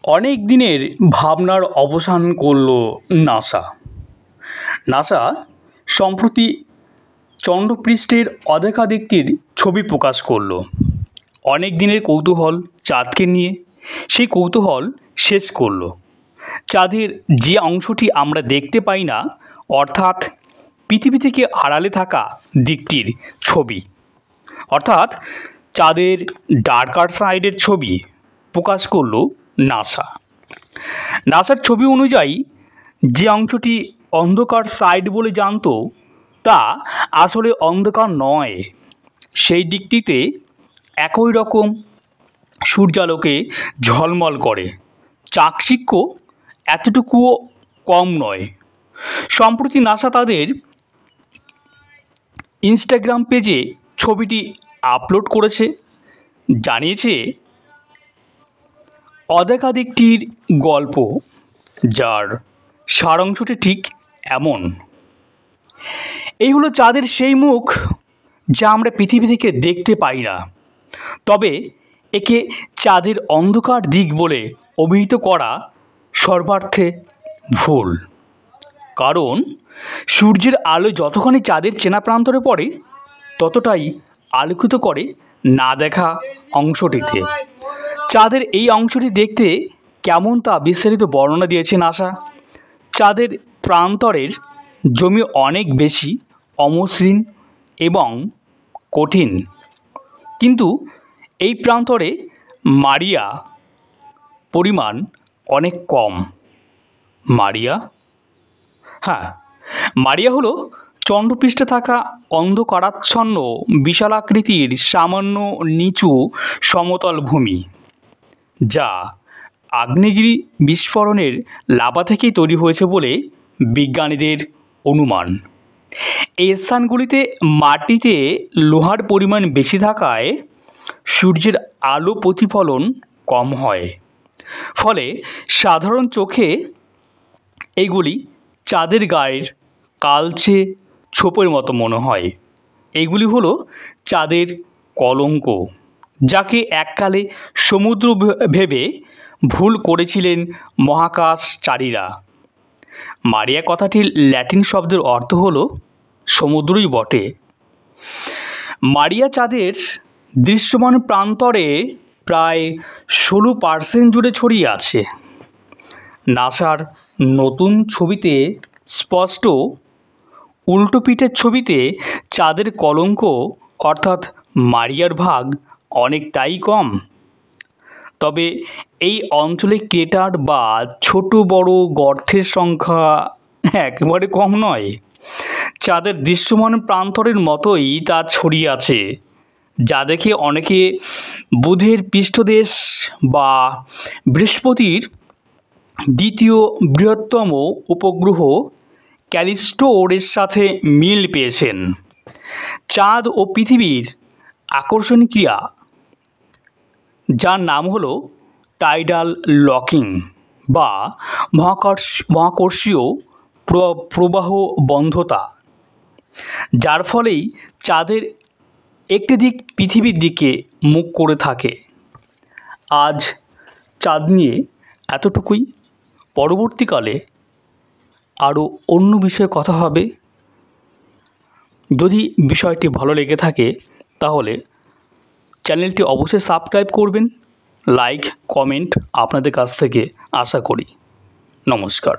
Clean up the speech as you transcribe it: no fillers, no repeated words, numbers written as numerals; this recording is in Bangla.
অনেক দিনের ভাবনার অবসান করল নাসা। নাসা সম্প্রতি চন্দ্রপৃষ্ঠের অদেখাদিকটির ছবি প্রকাশ করল। অনেক দিনের কৌতূহল চাঁদকে নিয়ে সেই কৌতূহল শেষ করল। চাঁদের যে অংশটি আমরা দেখতে পাই না, অর্থাৎ পৃথিবী থেকে আড়ালে থাকা দিকটির ছবি, অর্থাৎ চাঁদের ডার্কার সাইডের ছবি প্রকাশ করল নাসা। নাসার ছবি অনুযায়ী যে অংশটি অন্ধকার সাইড বলে জানতো তা আসলে অন্ধকার নয়। সেই দিকটিতে একই রকম সূর্যালোকে ঝলমল করে। চাকচিক্য এতটুকুও কম নয়। সম্প্রতি নাসা তাদের ইনস্টাগ্রাম পেজে ছবিটি আপলোড করেছে। জানিয়েছে অদেখা দিকটির গল্প, যার সারাংশটি ঠিক এমন। এই হলো চাঁদের সেই মুখ যা আমরা পৃথিবী থেকে দেখতে পাই না, তবে একে চাঁদের অন্ধকার দিক বলে অভিহিত করা সর্বার্থে ভুল। কারণ সূর্যের আলো যতখানি চাঁদের চেনা প্রান্তরে পড়ে, ততটাই আলোকিত করে না দেখা অংশটিতে। চাঁদের এই অংশটি দেখতে কেমন তা বিস্তারিত বর্ণনা দিয়েছে নাসা। চাঁদের প্রান্তরের জমি অনেক বেশি অমসৃণ এবং কঠিন, কিন্তু এই প্রান্তরে মারিয়া পরিমাণ অনেক কম। মারিয়া হলো চন্দ্রপৃষ্ঠে থাকা অন্ধকারাচ্ছন্ন বিশালাকৃতির সামান্য নিচু সমতল ভূমি, যা আগ্নেয়গিরি বিস্ফোরণের লাভা থেকেই তৈরি হয়েছে বলে বিজ্ঞানীদের অনুমান। এই স্থানগুলিতে মাটিতে লোহার পরিমাণ বেশি থাকায় সূর্যের আলো প্রতিফলন কম হয়, ফলে সাধারণ চোখে এইগুলি চাঁদের গায়ের কালচে ছোপের মতো মনে হয়। এগুলি হলো চাঁদের কলঙ্ক, যাকে এককালে সমুদ্র ভেবে ভুল করেছিলেন মহাকাশচারীরা। মারিয়া কথাটির ল্যাটিন শব্দের অর্থ হলো সমুদ্রই বটে। মারিয়া চাঁদের দৃশ্যমান প্রান্তরে প্রায় 16% জুড়ে ছড়িয়ে আছে। নাসার নতুন ছবিতে স্পষ্ট। উল্টো পিঠের ছবিতে চাঁদের কলঙ্ক অর্থাৎ মারিয়ার ভাগ অনেকটাই কম। তবে এই অঞ্চলে ক্রেটার বা ছোট বড় গর্তের সংখ্যা একেবারে কম নয়। চাঁদের দৃশ্যমান প্রান্তরের মতোই তা ছড়িয়ে আছে, যা দেখে অনেকে বুধের পৃষ্ঠদেশ বা বৃহস্পতির দ্বিতীয় বৃহত্তম উপগ্রহ ক্যালিস্টোর সাথে মিল পেয়েছেন। চাঁদ ও পৃথিবীর আকর্ষণ ক্রিয়া, যার নাম হলো টাইডাল লকিং বা মহাকর্ষীয় প্রবাহ বন্ধতা, যার ফলেই চাঁদের একটি দিক পৃথিবীর দিকে মুখ করে থাকে। আজ চাঁদ নিয়ে এতটুকুই। পরবর্তীকালে আরও অন্য বিষয়ে কথা হবে। যদি বিষয়টি ভালো লেগে থাকে তাহলে চ্যানেলটি অবশ্যই সাবস্ক্রাইব করবেন। লাইক কমেন্ট আপনাদের কাছ থেকে আশা করি। নমস্কার।